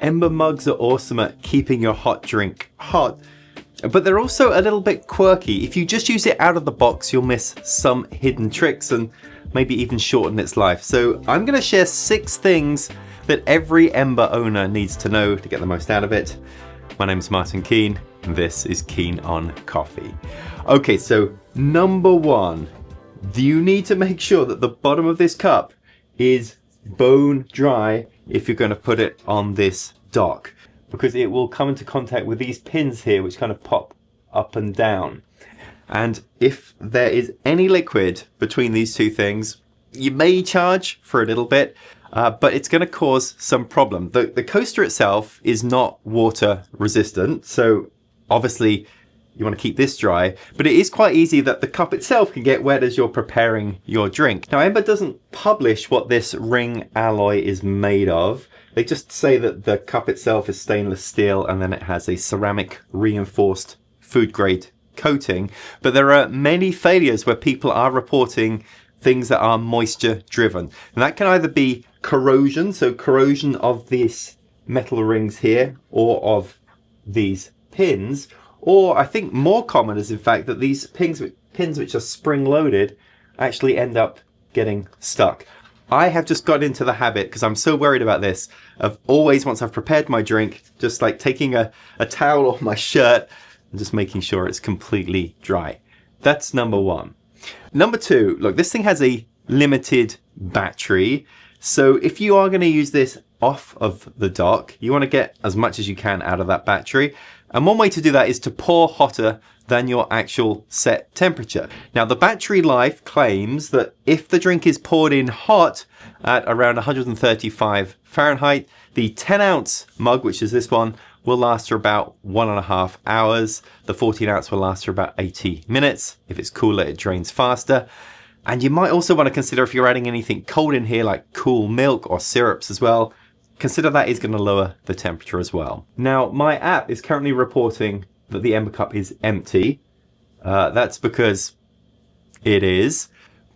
Ember mugs are awesome at keeping your hot drink hot, but they're also a little bit quirky. If you just use it out of the box, you'll miss some hidden tricks and maybe even shorten its life. So I'm going to share 6 things that every Ember owner needs to know to get the most out of it. My name is Martin Keane, and this is Keen on Coffee. Okay, so number 1, you need to make sure that the bottom of this cup is bone dry if you're going to put it on this dock, because it will come into contact with these pins here which kind of pop up and down. And if there is any liquid between these two things, you may charge for a little bit, but it's going to cause some problem. The coaster itself is not water resistant, so obviously you want to keep this dry, but it is quite easy that the cup itself can get wet as you're preparing your drink. Now, Ember doesn't publish what this ring alloy is made of. They just say that the cup itself is stainless steel and then it has a ceramic reinforced food grade coating. But there are many failures where people are reporting things that are moisture driven. And that can either be corrosion, so corrosion of these metal rings here or of these pins, or I think more common is in fact that these pins which are spring loaded actually end up getting stuck. I have just got into the habit, because I'm so worried about this, of always, once I've prepared my drink, just like taking a towel off my shirt and just making sure it's completely dry. That's number 1. Number 2, look, this thing has a limited battery. So if you are going to use this off of the dock, you want to get as much as you can out of that battery. And one way to do that is to pour hotter than your actual set temperature. Now, the battery life claims that if the drink is poured in hot at around 135 Fahrenheit, the 10-ounce mug, which is this one, will last for about 1.5 hours. The 14-ounce will last for about 80 minutes. If it's cooler, it drains faster. And you might also want to consider, if you're adding anything cold in here, like cool milk or syrups as well, consider that is going to lower the temperature as well. Now, my app is currently reporting that the Ember cup is empty. That's because it is.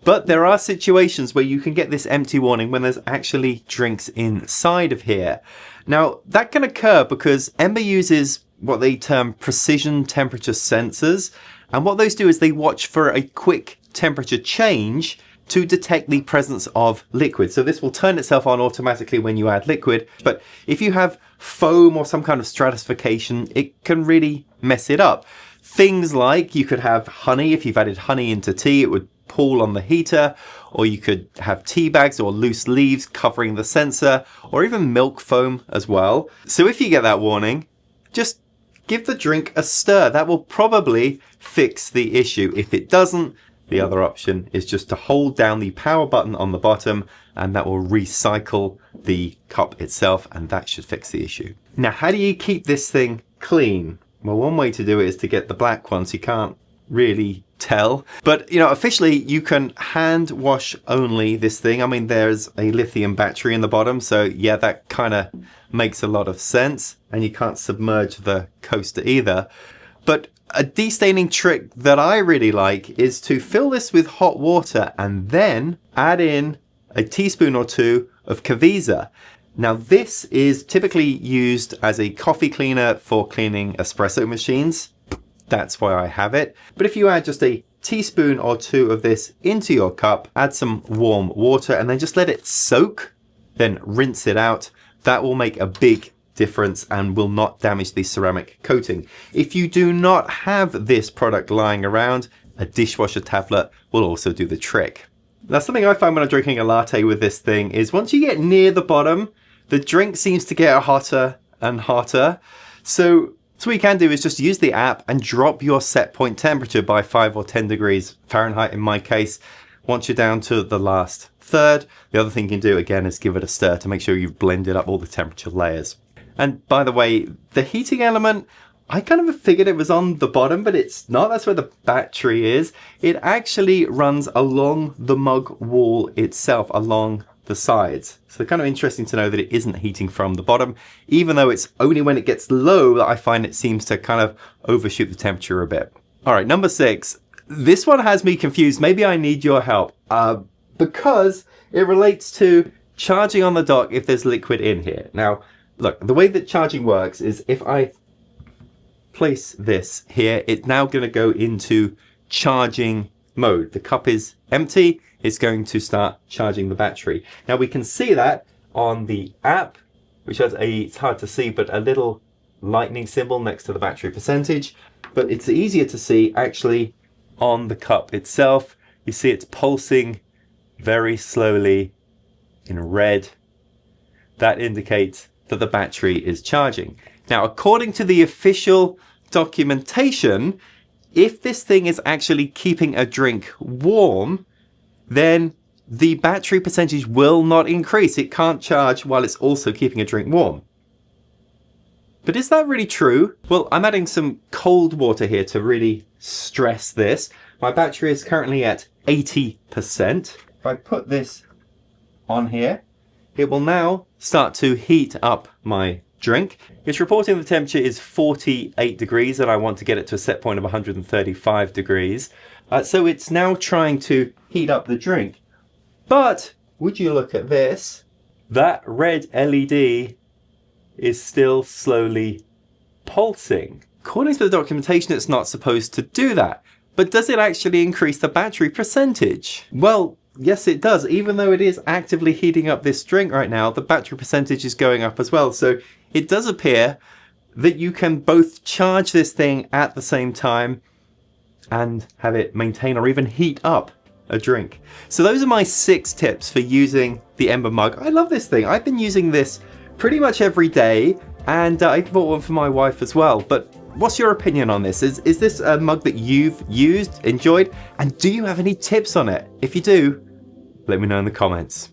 But there are situations where you can get this empty warning when there's actually drinks inside of here. Now, that can occur because Ember uses what they term precision temperature sensors. And what those do is they watch for a quick temperature change to detect the presence of liquid. So this will turn itself on automatically when you add liquid. But if you have foam or some kind of stratification, it can really mess it up. Things like you could have honey. If you've added honey into tea, it would pool on the heater, or you could have tea bags or loose leaves covering the sensor, or even milk foam as well. So if you get that warning, just give the drink a stir. That will probably fix the issue. If it doesn't, the other option is just to hold down the power button on the bottom, and that will recycle the cup itself, and that should fix the issue. Now, how do you keep this thing clean? Well, one way to do it is to get the black one, so you can't really tell. But, you know, officially you can hand wash only this thing. I mean, there's a lithium battery in the bottom, so yeah, that kind of makes a lot of sense. And you can't submerge the coaster either. But a destaining trick that I really like is to fill this with hot water and then add in a teaspoon or 2 of Cavisa. Now, this is typically used as a coffee cleaner for cleaning espresso machines. That's why I have it. But if you add just a teaspoon or 2 of this into your cup, add some warm water and then just let it soak, then rinse it out, that will make a big difference and will not damage the ceramic coating. If you do not have this product lying around, a dishwasher tablet will also do the trick. Now, something I find when I'm drinking a latte with this thing is once you get near the bottom, the drink seems to get hotter and hotter. So what you can do is just use the app and drop your set point temperature by 5 or 10 degrees Fahrenheit in my case. Once you're down to the last third, the other thing you can do again is give it a stir to make sure you've blended up all the temperature layers. And by the way, the heating element, I kind of figured it was on the bottom, but it's not. That's where the battery is. It actually runs along the mug wall itself, along the sides. So kind of interesting to know that it isn't heating from the bottom, even though it's only when it gets low that I find it seems to kind of overshoot the temperature a bit. All right, number 6. This one has me confused. Maybe I need your help because it relates to charging on the dock if there's liquid in here. Now, Look, the way that charging works is if I place this here, it's now going to go into charging mode. The cup is empty, it's going to start charging the battery. Now we can see that on the app, which has it's hard to see, but a little lightning symbol next to the battery percentage. But it's easier to see actually on the cup itself. You see it's pulsing very slowly in red. That indicates that the battery is charging. Now, according to the official documentation, if this thing is actually keeping a drink warm, then the battery percentage will not increase. It can't charge while it's also keeping a drink warm. But is that really true? Well, I'm adding some cold water here to really stress this. My battery is currently at 80%. If I put this on here, it will now start to heat up my drink. It's reporting the temperature is 48 degrees and I want to get it to a set point of 135 degrees. So it's now trying to heat up the drink. But would you look at this? That red LED is still slowly pulsing. According to the documentation, it's not supposed to do that. But does it actually increase the battery percentage? Well, yes, it does. Even though it is actively heating up this drink right now, the battery percentage is going up as well. So it does appear that you can both charge this thing at the same time and have it maintain or even heat up a drink. So those are my 6 tips for using the Ember Mug. I love this thing. I've been using this pretty much every day, and I bought one for my wife as well. But what's your opinion on this? Is this a mug that you've used, enjoyed, and do you have any tips on it? If you do, let me know in the comments.